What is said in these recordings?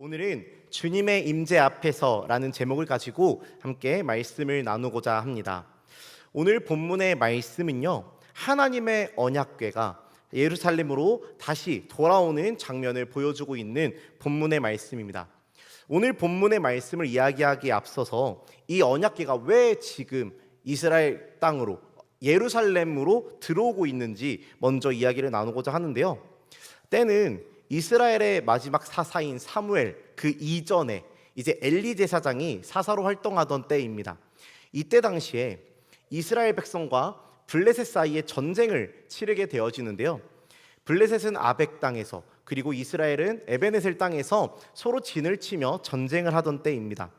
오늘은 주님의 임재 앞에서라는 제목을 가지고 함께 말씀을 나누고자 합니다. 오늘 본문의 말씀은요, 하나님의 언약궤가 예루살렘으로 다시 돌아오는 장면을 보여주고 있는 본문의 말씀입니다. 오늘 본문의 말씀을 이야기하기에 앞서서 이 언약궤가 왜 지금 이스라엘 땅으로 예루살렘으로 들어오고 있는지 먼저 이야기를 나누고자 하는데요. 때는 이스라엘의 마지막 사사인 사무엘 그 이전에 이제 엘리 제사장이 사사로 활동하던 때입니다. 이때 당시에 이스라엘 백성과 블레셋 사이에 전쟁을 치르게 되어지는데요. 블레셋은 아벡 땅에서, 그리고 이스라엘은 에베네셀 땅에서 서로 진을 치며 전쟁을 하던 때입니다.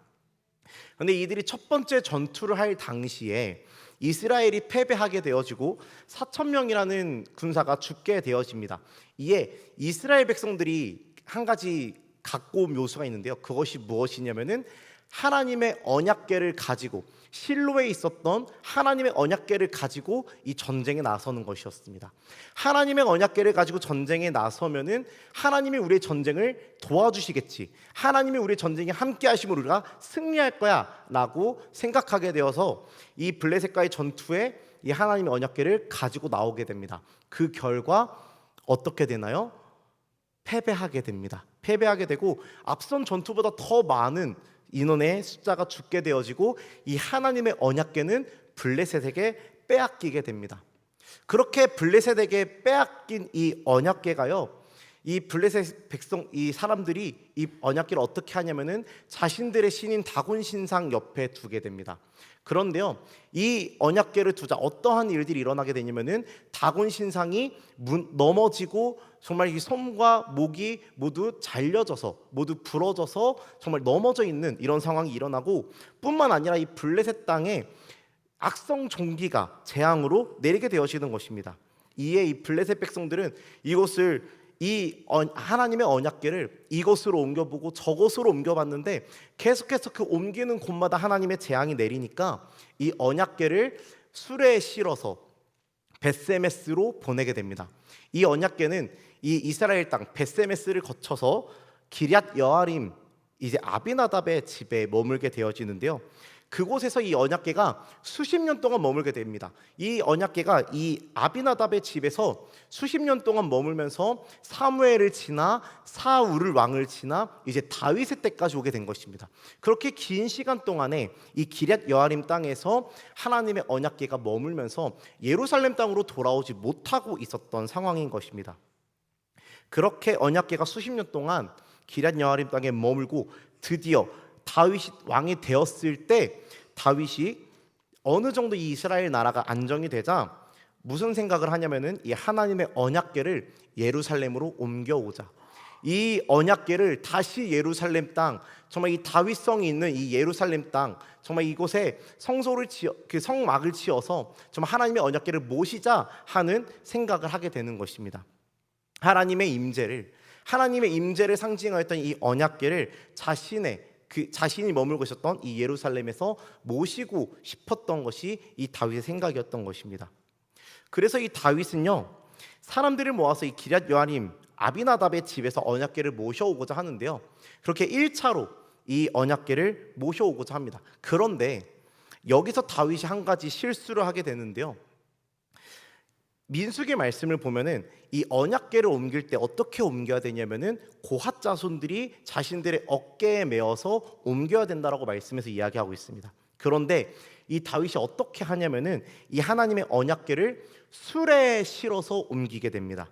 그런데 이들이 첫 번째 전투를 할 당시에 이스라엘이 패배하게 되어지고 4,000명이라는 군사가 죽게 되어집니다. 이에 이스라엘 백성들이 한 가지 갖고 온 묘수가 있는데요. 그것이 무엇이냐면은 하나님의 언약궤를 가지고, 실로에 있었던 하나님의 언약궤를 가지고 이 전쟁에 나서는 것이었습니다. 하나님의 언약궤를 가지고 전쟁에 나서면은 하나님이 우리의 전쟁을 도와주시겠지, 하나님이 우리의 전쟁에 함께 하심으로 우리가 승리할 거야 라고 생각하게 되어서 이 블레셋과의 전투에 이 하나님의 언약궤를 가지고 나오게 됩니다. 그 결과 어떻게 되나요? 패배하게 됩니다. 패배하게 되고 앞선 전투보다 더 많은 인원의 숫자가 죽게 되어지고 이 하나님의 언약궤는 블레셋에게 빼앗기게 됩니다. 그렇게 블레셋에게 빼앗긴 이 언약궤가요, 이 블레셋 백성, 이 사람들이 이 언약궤를 어떻게 하냐면은 자신들의 신인 다곤 신상 옆에 두게 됩니다. 그런데요, 이 언약궤를 두자 어떠한 일들이 일어나게 되냐면은 다곤 신상이 넘어지고 정말 이 손과 목이 모두 잘려져서, 모두 부러져서 정말 넘어져 있는 이런 상황이 일어나고, 뿐만 아니라 이 블레셋 땅에 악성 종기가 재앙으로 내리게 되어지는 것입니다. 이에 이 블레셋 백성들은 이곳을, 이 하나님의 언약궤를 이곳으로 옮겨보고 저곳으로 옮겨봤는데 계속해서 그 옮기는 곳마다 하나님의 재앙이 내리니까 이 언약궤를 수레에 실어서 벳세메스로 보내게 됩니다. 이 언약궤는 이 이스라엘 땅 벳세메스를 거쳐서 기럇 여아림, 이제 아비나답의 집에 머물게 되어지는데요. 그곳에서 이 언약궤가 수십 년 동안 머물게 됩니다. 이 언약궤가 이 아비나답의 집에서 수십 년 동안 머물면서 사무엘을 지나 사울을 왕을 지나 이제 다윗의 때까지 오게 된 것입니다. 그렇게 긴 시간 동안에 이 기럇 여아림 땅에서 하나님의 언약궤가 머물면서 예루살렘 땅으로 돌아오지 못하고 있었던 상황인 것입니다. 그렇게 언약궤가 수십 년 동안 기럇 여아림 땅에 머물고 드디어 다윗이 왕이 되었을 때, 다윗이 어느 정도 이 이스라엘 나라가 안정이 되자 무슨 생각을 하냐면은 이 하나님의 언약궤를 예루살렘으로 옮겨오자, 이 언약궤를 다시 예루살렘 땅, 정말 이 다윗성이 있는 이 예루살렘 땅, 정말 이곳에 성소를 그 성막을 지어서 정말 하나님의 언약궤를 모시자 하는 생각을 하게 되는 것입니다. 하나님의 임재를 상징하였던 이 언약궤를 자신이 머물고 있었던 이 예루살렘에서 모시고 싶었던 것이 이 다윗의 생각이었던 것입니다. 그래서 이 다윗은요, 사람들을 모아서 이 기럇 여아림 아비나답의 집에서 언약궤를 모셔오고자 하는데요, 그렇게 1차로 이 언약궤를 모셔오고자 합니다. 그런데 여기서 다윗이 한 가지 실수를 하게 되는데요, 민수기 말씀을 보면은 이 언약궤를 옮길 때 어떻게 옮겨야 되냐면은 고핫 자손들이 자신들의 어깨에 메어서 옮겨야 된다라고 말씀해서 이야기하고 있습니다. 그런데 이 다윗이 어떻게 하냐면은 이 하나님의 언약궤를 수레에 실어서 옮기게 됩니다.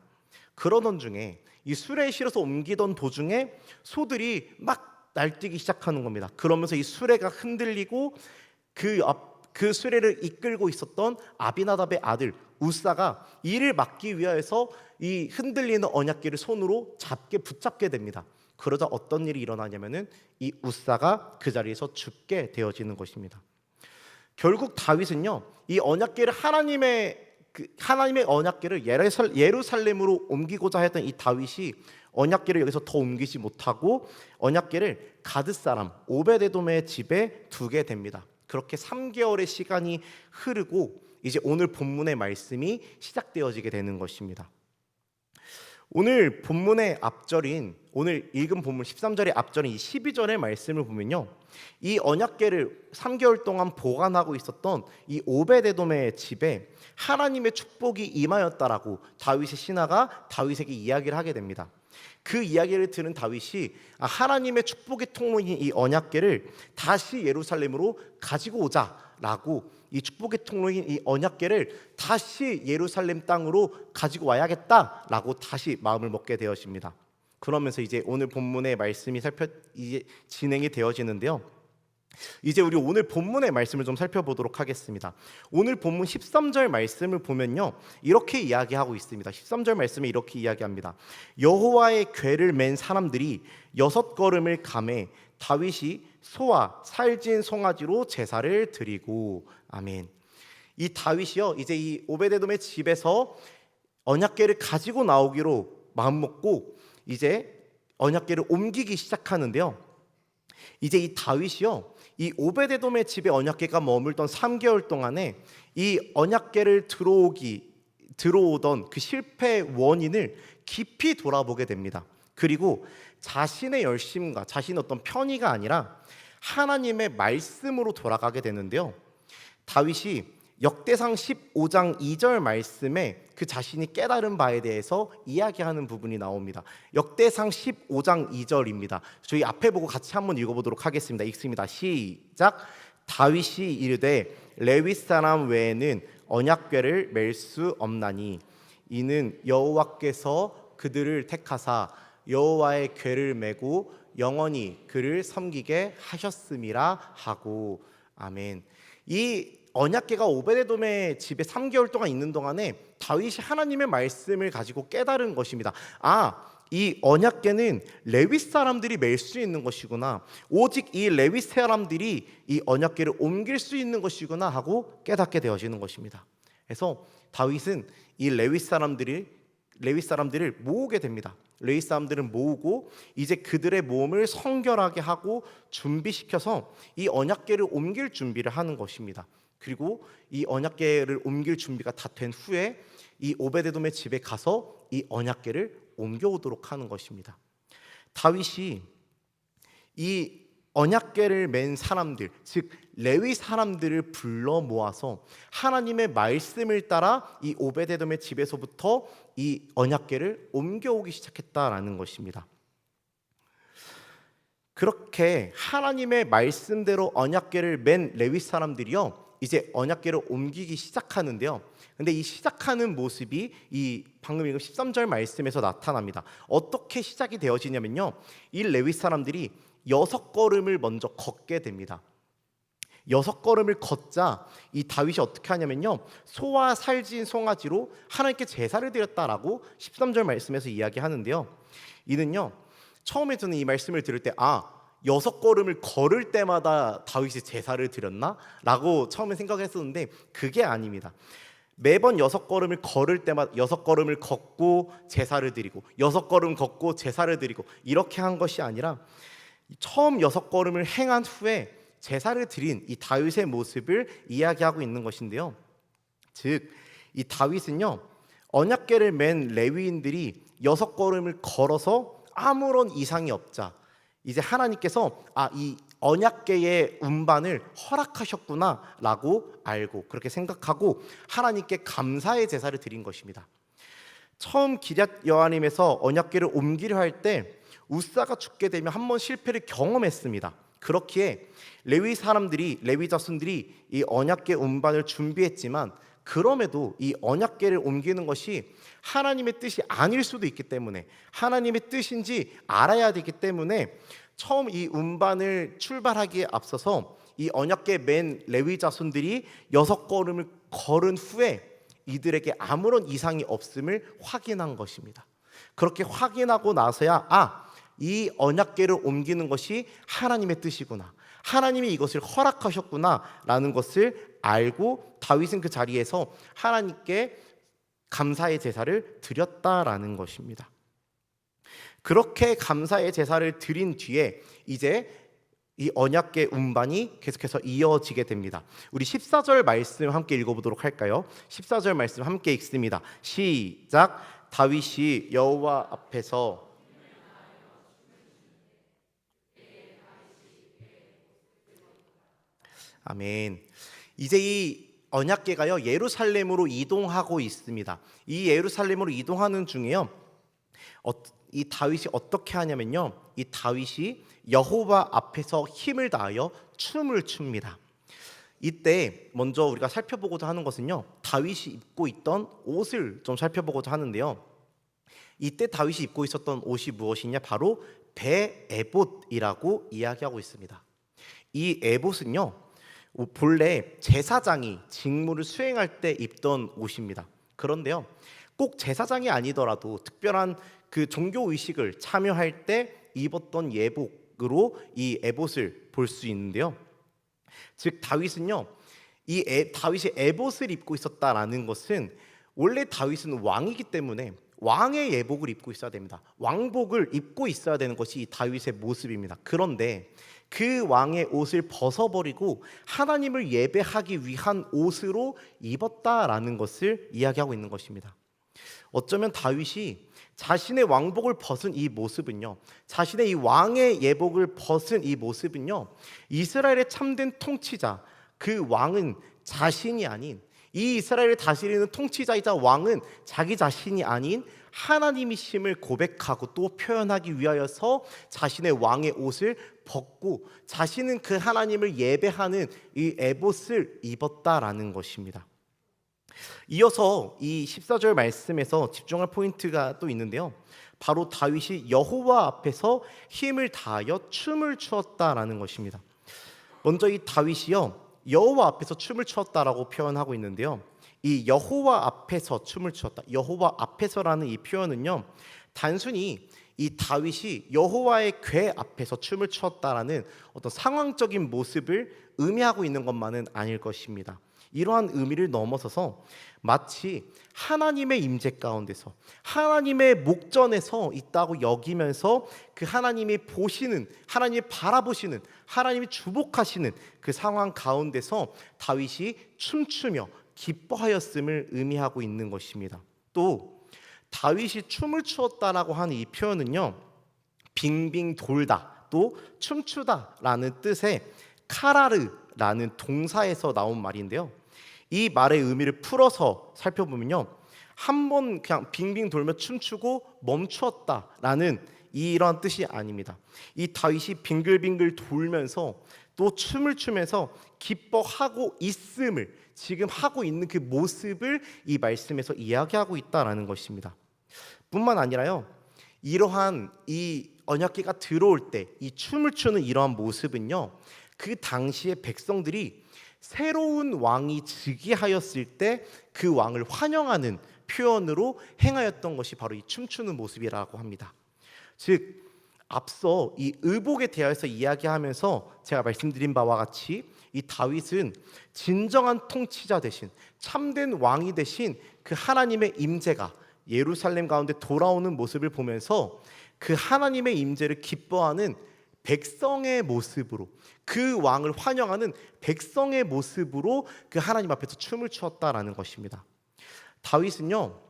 그러던 중에, 이 수레에 실어서 옮기던 도중에 소들이 막 날뛰기 시작하는 겁니다. 그러면서 이 수레가 흔들리고 그 수레를 이끌고 있었던 아비나답의 아들 우사가 이를 막기 위하여서 이 흔들리는 언약궤를 손으로 붙잡게 됩니다. 그러자 어떤 일이 일어나냐면은 이 우사가 그 자리에서 죽게 되어지는 것입니다. 결국 다윗은요, 이 언약궤를 하나님의 언약궤를 예루살렘으로 옮기고자 했던 이 다윗이 언약궤를 여기서 더 옮기지 못하고 언약궤를 가드 사람 오베데돔의 집에 두게 됩니다. 그렇게 3개월의 시간이 흐르고 이제 오늘 본문의 말씀이 시작되어지게 되는 것입니다. 오늘 본문의 앞절인 오늘 읽은 본문 13절의 앞절인 이 12절의 말씀을 보면요, 이 언약궤를 3개월 동안 보관하고 있었던 이 오베데돔의 집에 하나님의 축복이 임하였다라고 다윗의 신하가 다윗에게 이야기를 하게 됩니다. 그 이야기를 들은 다윗이 하나님의 축복의 통로인 이 언약궤를 다시 예루살렘으로 가지고 오자라고, 이 축복의 통로인 이 언약궤를 다시 예루살렘 땅으로 가지고 와야겠다라고 다시 마음을 먹게 되었습니다. 그러면서 이제 오늘 본문의 말씀이 이제 진행이 되어지는데요. 이제 우리 오늘 본문의 말씀을 좀 살펴보도록 하겠습니다. 오늘 본문 13절 말씀을 보면요, 이렇게 이야기하고 있습니다. 13절 말씀에 이렇게 이야기합니다. 여호와의 궤를 맨 사람들이 6걸음을 감해 다윗이 소와 살진 송아지로 제사를 드리고. 아멘. 이 다윗이요, 이제 이 오베데돔의 집에서 언약궤를 가지고 나오기로 마음먹고 이제 언약궤를 옮기기 시작하는데요. 이제 이 다윗이요, 이 오베데돔의 집에 언약궤가 머물던 3개월 동안에 이 언약궤를 들어오던 그 실패의 원인을 깊이 돌아보게 됩니다. 그리고 자신의 열심과 자신의 어떤 편의가 아니라 하나님의 말씀으로 돌아가게 되는데요. 다윗이 역대상 15장 2절 말씀에 그 자신이 깨달은 바에 대해서 이야기하는 부분이 나옵니다. 역대상 15장 2절입니다. 저희 앞에 보고 같이 한번 읽어보도록 하겠습니다. 읽습니다. 시작. 다윗이 이르되 레위 사람 외에는 언약궤를 맬 수 없나니 이는 여호와께서 그들을 택하사 여호와의 궤를 메고 영원히 그를 섬기게 하셨음이라 하고. 아멘. 이 언약궤가 오베데돔의 집에 3개월 동안 있는 동안에 다윗이 하나님의 말씀을 가지고 깨달은 것입니다. 이 언약궤는 레위 사람들이 맬 수 있는 것이구나, 오직 이 레위 사람들이 이 언약궤를 옮길 수 있는 것이구나 하고 깨닫게 되어지는 것입니다. 그래서 다윗은 이 레위 사람들을 모으게 됩니다. 레위 사람들을 모으고 이제 그들의 몸을 성결하게 하고 준비시켜서 이 언약궤를 옮길 준비를 하는 것입니다. 그리고 이 언약궤를 옮길 준비가 다 된 후에 이 오베데돔의 집에 가서 이 언약궤를 옮겨오도록 하는 것입니다. 다윗이 이 언약궤를 맨 사람들, 즉 레위 사람들을 불러 모아서 하나님의 말씀을 따라 이 오베데돔의 집에서부터 이 언약궤를 옮겨오기 시작했다라는 것입니다. 그렇게 하나님의 말씀대로 언약궤를 맨 레위 사람들이요, 이제 언약궤를 옮기기 시작하는데요. 근데 이 시작하는 모습이 이 방금 읽은 13절 말씀에서 나타납니다. 어떻게 시작이 되어지냐면요, 이 레위 사람들이 6걸음을 먼저 걷게 됩니다. 6걸음을 걷자 이 다윗이 어떻게 하냐면요, 소와 살진 송아지로 하나님께 제사를 드렸다라고 13절 말씀에서 이야기하는데요. 이는요, 처음에 저는 이 말씀을 들을 때 6걸음을 걸을 때마다 다윗이 제사를 드렸나? 라고 처음에 생각했었는데 그게 아닙니다. 매번 6걸음을 걸을 때마다 6걸음을 걷고 제사를 드리고 6걸음 걷고 제사를 드리고 이렇게 한 것이 아니라 처음 6걸음을 행한 후에 제사를 드린 이 다윗의 모습을 이야기하고 있는 것인데요. 즉 이 다윗은요, 언약궤를 맨 레위인들이 6걸음을 걸어서 아무런 이상이 없자 이제 하나님께서 이 언약궤의 운반을 허락하셨구나라고 알고 그렇게 생각하고 하나님께 감사의 제사를 드린 것입니다. 처음 기럇 여아림에서 언약궤를 옮기려 할 때 우사가 죽게 되면 한 번 실패를 경험했습니다. 그렇기에 레위 자손들이 이 언약궤 운반을 준비했지만 그럼에도 이 언약궤를 옮기는 것이 하나님의 뜻이 아닐 수도 있기 때문에 하나님의 뜻인지 알아야 되기 때문에 처음 이 운반을 출발하기에 앞서서 이 언약궤 맨 레위 자손들이 6걸음을 걸은 후에 이들에게 아무런 이상이 없음을 확인한 것입니다. 그렇게 확인하고 나서야 이 언약궤를 옮기는 것이 하나님의 뜻이구나, 하나님이 이것을 허락하셨구나 라는 것을 알고 다윗은 그 자리에서 하나님께 감사의 제사를 드렸다라는 것입니다. 그렇게 감사의 제사를 드린 뒤에 이제 이 언약궤 운반이 계속해서 이어지게 됩니다. 우리 14절 말씀 함께 읽어보도록 할까요? 14절 말씀 함께 읽습니다. 시작. 다윗이 여호와 앞에서 아멘. 이제 이 언약궤가요 예루살렘으로 이동하고 있습니다. 이 예루살렘으로 이동하는 중에요. 이 다윗이 어떻게 하냐면요. 이 다윗이 여호와 앞에서 힘을 다하여 춤을 춥니다. 이때 먼저 우리가 살펴보고자 하는 것은요. 다윗이 입고 있던 옷을 좀 살펴보고자 하는데요. 이때 다윗이 입고 있었던 옷이 무엇이냐? 바로 베에봇이라고 이야기하고 있습니다. 이 에봇은요. 본래 제사장이 직무를 수행할 때 입던 옷입니다. 그런데요. 꼭 제사장이 아니더라도 특별한 그 종교 의식을 참여할 때 입었던 예복으로 이 에봇을 볼 수 있는데요. 즉 다윗은요. 다윗이 에봇을 입고 있었다라는 것은 원래 다윗은 왕이기 때문에 왕의 예복을 입고 있어야 됩니다. 왕복을 입고 있어야 되는 것이 이 다윗의 모습입니다. 그런데 그 왕의 옷을 벗어버리고 하나님을 예배하기 위한 옷으로 입었다라는 것을 이야기하고 있는 것입니다. 어쩌면 다윗이 자신의 왕복을 벗은 이 모습은요, 자신의 이 왕의 예복을 벗은 이 모습은요, 이스라엘의 참된 통치자, 그 왕은 자신이 아닌, 이 이스라엘을 다스리는 통치자이자 왕은 자기 자신이 아닌 하나님이심을 고백하고 또 표현하기 위하여서 자신의 왕의 옷을 벗고 자신은 그 하나님을 예배하는 이 에봇을 입었다라는 것입니다. 이어서 이 14절 말씀에서 집중할 포인트가 또 있는데요. 바로 다윗이 여호와 앞에서 힘을 다하여 춤을 추었다라는 것입니다. 먼저 이 다윗이요 여호와 앞에서 춤을 추었다라고 표현하고 있는데요. 이 여호와 앞에서 춤을 추었다. 여호와 앞에서라는 이 표현은요. 단순히 이 다윗이 여호와의 궤 앞에서 춤을 추었다라는 어떤 상황적인 모습을 의미하고 있는 것만은 아닐 것입니다. 이러한 의미를 넘어서서 마치 하나님의 임재 가운데서 하나님의 목전에서 있다고 여기면서 그 하나님이 보시는, 하나님이 바라보시는, 하나님이 주복하시는 그 상황 가운데서 다윗이 춤추며 기뻐하였음을 의미하고 있는 것입니다. 또 다윗이 춤을 추었다라고 하는 이 표현은요, 빙빙 돌다, 또 춤추다라는 뜻의 카라르라는 동사에서 나온 말인데요. 이 말의 의미를 풀어서 살펴보면요, 한번 그냥 빙빙 돌며 춤추고 멈추었다라는 이런 뜻이 아닙니다. 이 다윗이 빙글빙글 돌면서 또 춤을 추면서 기뻐하고 있음을, 지금 하고 있는 그 모습을 이 말씀에서 이야기하고 있다라는 것입니다. 뿐만 아니라요, 이러한 이 언약궤가 들어올 때 이 춤을 추는 이러한 모습은요, 그 당시의 백성들이 새로운 왕이 즉위하였을 때 그 왕을 환영하는 표현으로 행하였던 것이 바로 이 춤추는 모습이라고 합니다. 즉 앞서 이 의복에 대하여서 이야기하면서 제가 말씀드린 바와 같이 이 다윗은 진정한 통치자 대신, 참된 왕이 대신 그 하나님의 임재가 예루살렘 가운데 돌아오는 모습을 보면서 그 하나님의 임재를 기뻐하는 백성의 모습으로, 그 왕을 환영하는 백성의 모습으로 그 하나님 앞에서 춤을 추었다라는 것입니다. 다윗은요,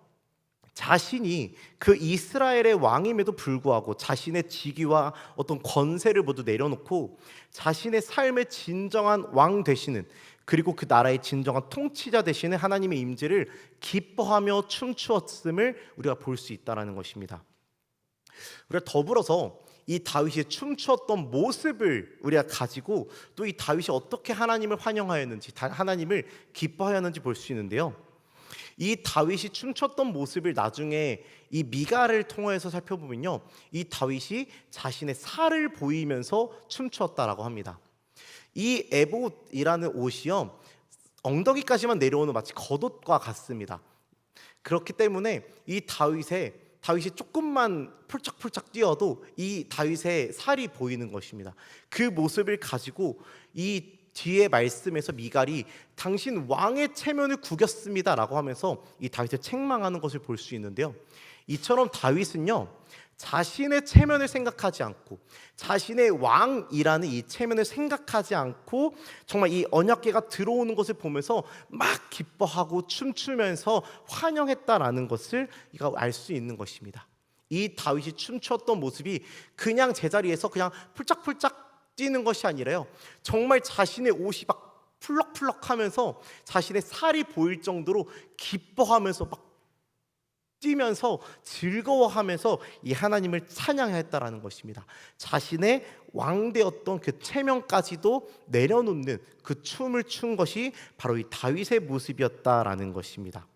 자신이 그 이스라엘의 왕임에도 불구하고 자신의 직위와 어떤 권세를 모두 내려놓고 자신의 삶의 진정한 왕 되시는, 그리고 그 나라의 진정한 통치자 되시는 하나님의 임재를 기뻐하며 춤추었음을 우리가 볼 수 있다는 것입니다. 우리가 더불어서 이 다윗이 춤추었던 모습을 우리가 가지고 또 이 다윗이 어떻게 하나님을 환영하였는지, 하나님을 기뻐하였는지 볼 수 있는데요. 이 다윗이 춤췄던 모습을 나중에 이 미가를 통해서 살펴보면요, 이 다윗이 자신의 살을 보이면서 춤추었다라고 합니다. 이 에봇이라는 옷이요, 엉덩이까지만 내려오는 마치 겉옷과 같습니다. 그렇기 때문에 이 다윗이 조금만 폴짝폴짝 뛰어도 이 다윗의 살이 보이는 것입니다. 그 모습을 가지고 이 뒤에 말씀에서 미갈이 당신 왕의 체면을 구겼습니다라고 하면서 이 다윗을 책망하는 것을 볼 수 있는데요. 이처럼 다윗은요, 자신의 체면을 생각하지 않고 자신의 왕이라는 이 체면을 생각하지 않고 정말 이 언약궤가 들어오는 것을 보면서 막 기뻐하고 춤추면서 환영했다라는 것을 알 수 있는 것입니다. 이 다윗이 춤췄던 모습이 그냥 제자리에서 그냥 폴짝폴짝 뛰는 것이 아니라요, 정말 자신의 옷이 막 풀럭풀럭하면서 자신의 살이 보일 정도로 기뻐하면서 막 뛰면서 즐거워하면서 이 하나님을 찬양했다라는 것입니다. 자신의 왕되었던 그 체면까지도 내려놓는 그 춤을 춘 것이 바로 이 다윗의 모습이었다라는 것입니다.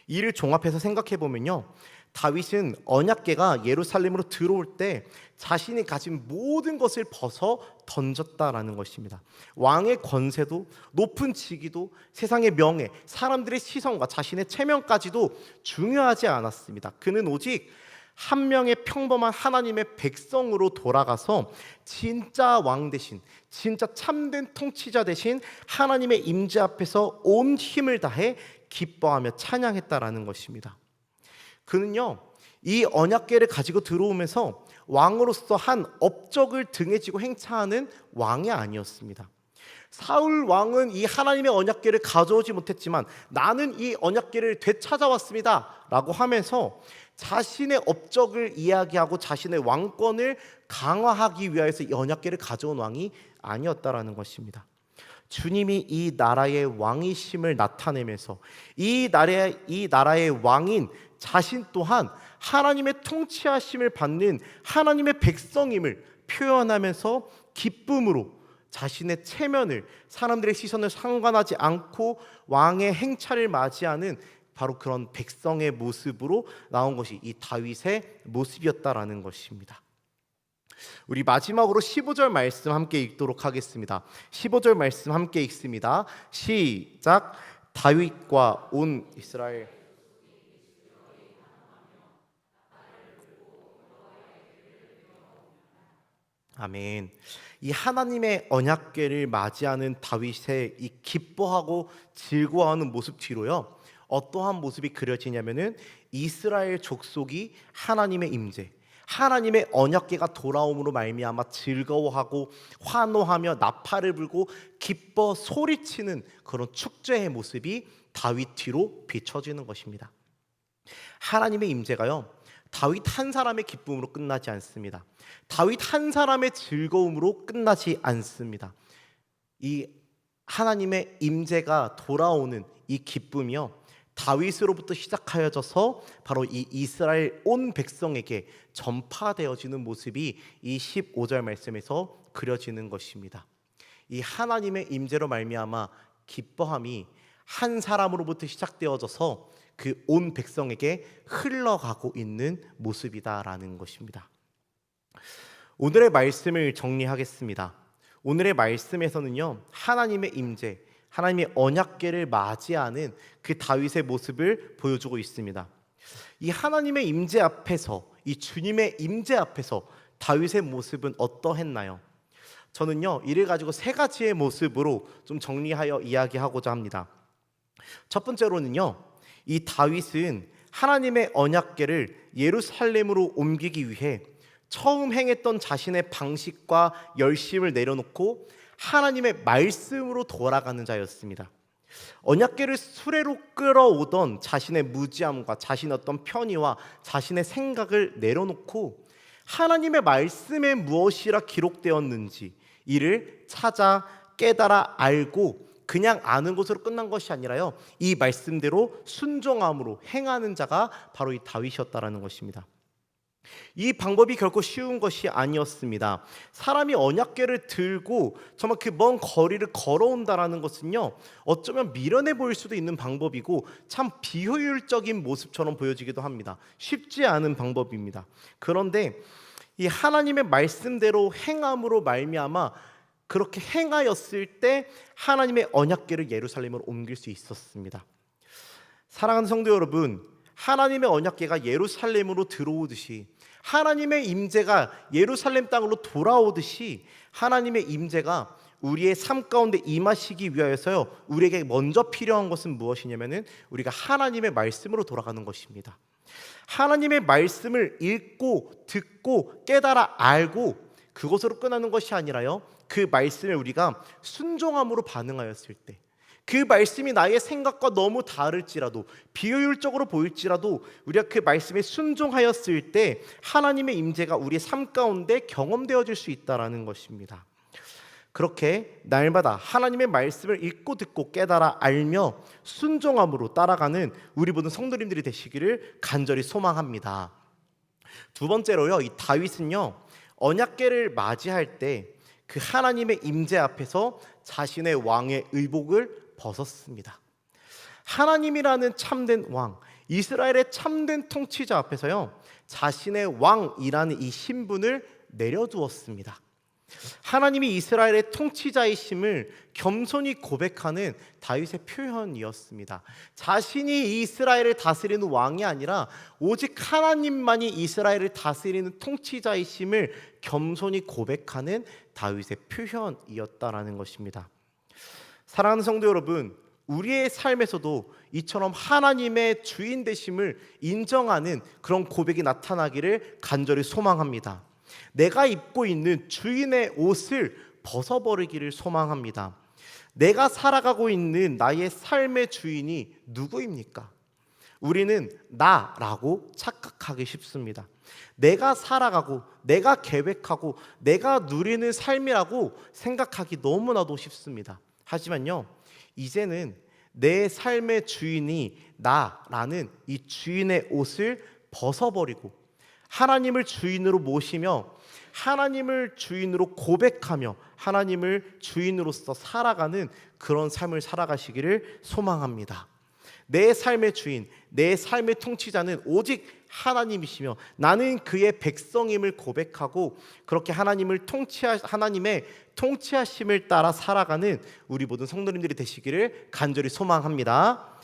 이를 종합해서 생각해 보면요, 다윗은 언약궤가 예루살렘으로 들어올 때 자신이 가진 모든 것을 벗어 던졌다라는 것입니다. 왕의 권세도, 높은 직위도, 세상의 명예, 사람들의 시선과 자신의 체면까지도 중요하지 않았습니다. 그는 오직 한 명의 평범한 하나님의 백성으로 돌아가서 진짜 왕 대신, 진짜 참된 통치자 대신 하나님의 임재 앞에서 온 힘을 다해 기뻐하며 찬양했다라는 것입니다. 그는요, 이 언약궤를 가지고 들어오면서 왕으로서 한 업적을 등에 지고 행차하는 왕이 아니었습니다. 사울 왕은 이 하나님의 언약궤를 가져오지 못했지만 나는 이 언약궤를 되찾아왔습니다 라고 하면서 자신의 업적을 이야기하고 자신의 왕권을 강화하기 위하여서 이 언약궤를 가져온 왕이 아니었다라는 것입니다. 주님이 이 나라의 왕이심을 나타내면서 이 나라의 왕인 자신 또한 하나님의 통치하심을 받는 하나님의 백성임을 표현하면서 기쁨으로 자신의 체면을, 사람들의 시선을 상관하지 않고 왕의 행차를 맞이하는 바로 그런 백성의 모습으로 나온 것이 이 다윗의 모습이었다라는 것입니다. 우리 마지막으로 15절 말씀 함께 읽도록 하겠습니다. 15절 말씀 함께 읽습니다. 시작. 다윗과 온 이스라엘 아멘. 이 하나님의 언약궤를 맞이하는 다윗의 이 기뻐하고 즐거워하는 모습 뒤로요, 어떠한 모습이 그려지냐면은 이스라엘 족속이 하나님의 임재, 하나님의 언약궤가 돌아옴으로 말미암아 즐거워하고 환호하며 나팔을 불고 기뻐 소리치는 그런 축제의 모습이 다윗 뒤로 비춰지는 것입니다. 하나님의 임재가요, 다윗 한 사람의 기쁨으로 끝나지 않습니다. 다윗 한 사람의 즐거움으로 끝나지 않습니다. 이 하나님의 임재가 돌아오는 이 기쁨이요, 다윗으로부터 시작하여져서 바로 이 이스라엘 온 백성에게 전파되어지는 모습이 이 15절 말씀에서 그려지는 것입니다. 이 하나님의 임재로 말미암아 기뻐함이 한 사람으로부터 시작되어져서 그 온 백성에게 흘러가고 있는 모습이다라는 것입니다. 오늘의 말씀을 정리하겠습니다. 오늘의 말씀에서는요, 하나님의 임재, 하나님의 언약궤를 맞이하는 그 다윗의 모습을 보여주고 있습니다. 이 하나님의 임재 앞에서, 이 주님의 임재 앞에서 다윗의 모습은 어떠했나요? 저는요, 이를 가지고 세 가지의 모습으로 좀 정리하여 이야기하고자 합니다. 첫 번째로는요, 이 다윗은 하나님의 언약궤를 예루살렘으로 옮기기 위해 처음 행했던 자신의 방식과 열심을 내려놓고 하나님의 말씀으로 돌아가는 자였습니다. 언약궤를 수레로 끌어오던 자신의 무지함과 자신의 어떤 편의와 자신의 생각을 내려놓고 하나님의 말씀에 무엇이라 기록되었는지 이를 찾아 깨달아 알고 그냥 아는 것으로 끝난 것이 아니라요, 이 말씀대로 순종함으로 행하는 자가 바로 이 다윗이었다라는 것입니다. 이 방법이 결코 쉬운 것이 아니었습니다. 사람이 언약궤를 들고 정말 그 먼 거리를 걸어온다라는 것은요, 어쩌면 미련해 보일 수도 있는 방법이고 참 비효율적인 모습처럼 보여지기도 합니다. 쉽지 않은 방법입니다. 그런데 이 하나님의 말씀대로 행함으로 말미암아 그렇게 행하였을 때 하나님의 언약궤를 예루살렘으로 옮길 수 있었습니다. 사랑하는 성도 여러분, 하나님의 언약궤가 예루살렘으로 들어오듯이, 하나님의 임재가 예루살렘 땅으로 돌아오듯이 하나님의 임재가 우리의 삶 가운데 임하시기 위하여서요, 우리에게 먼저 필요한 것은 무엇이냐면은 우리가 하나님의 말씀으로 돌아가는 것입니다. 하나님의 말씀을 읽고 듣고 깨달아 알고 그것으로 끝나는 것이 아니라요, 그 말씀에 우리가 순종함으로 반응하였을 때, 그 말씀이 나의 생각과 너무 다를지라도, 비효율적으로 보일지라도 우리가 그 말씀에 순종하였을 때 하나님의 임재가 우리의 삶 가운데 경험되어질 수 있다라는 것입니다. 그렇게 날마다 하나님의 말씀을 읽고 듣고 깨달아 알며 순종함으로 따라가는 우리 모든 성도님들이 되시기를 간절히 소망합니다. 두 번째로요, 이 다윗은요, 언약궤를 맞이할 때 그 하나님의 임재 앞에서 자신의 왕의 의복을 벗었습니다. 하나님이라는 참된 왕, 이스라엘의 참된 통치자 앞에서요, 자신의 왕이라는 이 신분을 내려두었습니다. 하나님이 이스라엘의 통치자이심을 겸손히 고백하는 다윗의 표현이었습니다. 자신이 이스라엘을 다스리는 왕이 아니라 오직 하나님만이 이스라엘을 다스리는 통치자이심을 겸손히 고백하는 다윗의 표현이었다라는 것입니다. 사랑하는 성도 여러분, 우리의 삶에서도 이처럼 하나님의 주인 되심을 인정하는 그런 고백이 나타나기를 간절히 소망합니다. 내가 입고 있는 주인의 옷을 벗어버리기를 소망합니다. 내가 살아가고 있는 나의 삶의 주인이 누구입니까? 우리는 나라고 착각하기 쉽습니다. 내가 살아가고 내가 계획하고 내가 누리는 삶이라고 생각하기 너무나도 쉽습니다. 하지만요, 이제는 내 삶의 주인이 나라는 이 주인의 옷을 벗어버리고 하나님을 주인으로 모시며 하나님을 주인으로 고백하며 하나님을 주인으로서 살아가는 그런 삶을 살아가시기를 소망합니다. 내 삶의 주인, 내 삶의 통치자는 오직 하나님이시며 나는 그의 백성임을 고백하고 그렇게 하나님의 통치하심을 따라 살아가는 우리 모든 성도님들이 되시기를 간절히 소망합니다.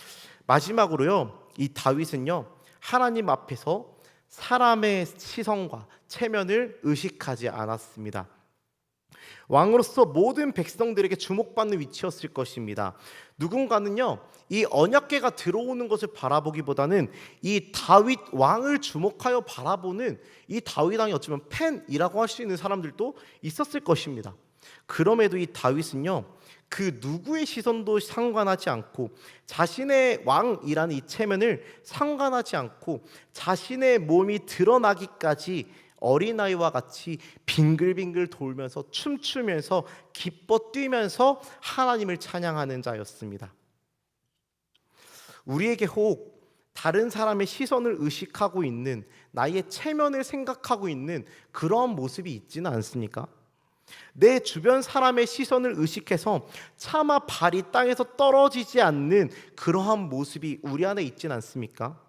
마지막으로요, 이 다윗은요, 하나님 앞에서 사람의 시선과 체면을 의식하지 않았습니다. 왕으로서 모든 백성들에게 주목받는 위치였을 것입니다. 누군가는요, 이 언약궤가 들어오는 것을 바라보기보다는 이 다윗 왕을 주목하여 바라보는 이 다윗 왕이 어쩌면 팬이라고 할 수 있는 사람들도 있었을 것입니다. 그럼에도 이 다윗은요, 그 누구의 시선도 상관하지 않고 자신의 왕이라는 이 체면을 상관하지 않고 자신의 몸이 드러나기까지 어린아이와 같이 빙글빙글 돌면서 춤추면서 기뻐 뛰면서 하나님을 찬양하는 자였습니다. 우리에게 혹 다른 사람의 시선을 의식하고 있는, 나의 체면을 생각하고 있는 그런 모습이 있지는 않습니까? 내 주변 사람의 시선을 의식해서 차마 발이 땅에서 떨어지지 않는 그러한 모습이 우리 안에 있지는 않습니까?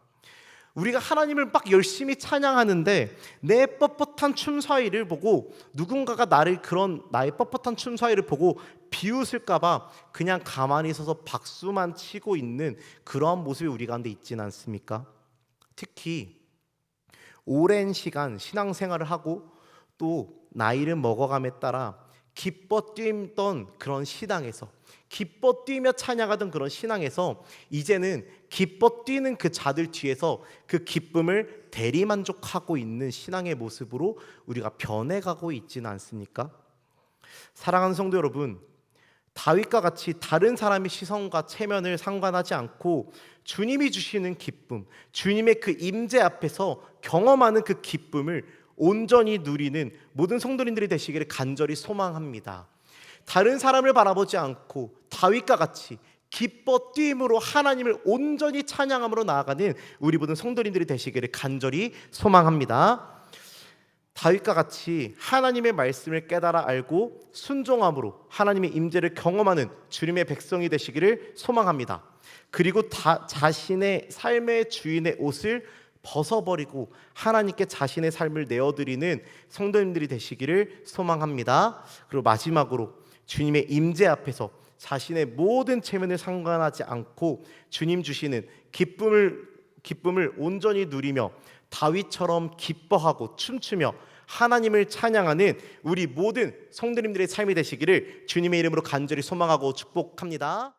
우리가 하나님을 막 열심히 찬양하는데 내 뻣뻣한 춤 사위를 보고 누군가가 나의 뻣뻣한 춤 사위를 보고 비웃을까봐 그냥 가만히 서서 박수만 치고 있는 그러한 모습이 우리 가운데 있지는 않습니까? 특히 오랜 시간 신앙생활을 하고 또 나이를 먹어감에 따라 기뻐 뛰던 그런 신앙에서, 기뻐 뛰며 찬양하던 그런 신앙에서 이제는 기뻐 뛰는 그 자들 뒤에서 그 기쁨을 대리만족하고 있는 신앙의 모습으로 우리가 변해가고 있지는 않습니까? 사랑하는 성도 여러분, 다윗과 같이 다른 사람의 시선과 체면을 상관하지 않고 주님이 주시는 기쁨, 주님의 그 임재 앞에서 경험하는 그 기쁨을 온전히 누리는 모든 성도님들이 되시기를 간절히 소망합니다. 다른 사람을 바라보지 않고 다윗과 같이 기뻐 뛰임으로 하나님을 온전히 찬양함으로 나아가는 우리 모든 성도님들이 되시기를 간절히 소망합니다. 다윗과 같이 하나님의 말씀을 깨달아 알고 순종함으로 하나님의 임재를 경험하는 주님의 백성이 되시기를 소망합니다. 그리고 자신의 삶의 주인의 옷을 벗어버리고 하나님께 자신의 삶을 내어드리는 성도님들이 되시기를 소망합니다. 그리고 마지막으로 주님의 임재 앞에서 자신의 모든 체면을 상관하지 않고 주님 주시는 기쁨을 온전히 누리며 다윗처럼 기뻐하고 춤추며 하나님을 찬양하는 우리 모든 성도님들의 삶이 되시기를 주님의 이름으로 간절히 소망하고 축복합니다.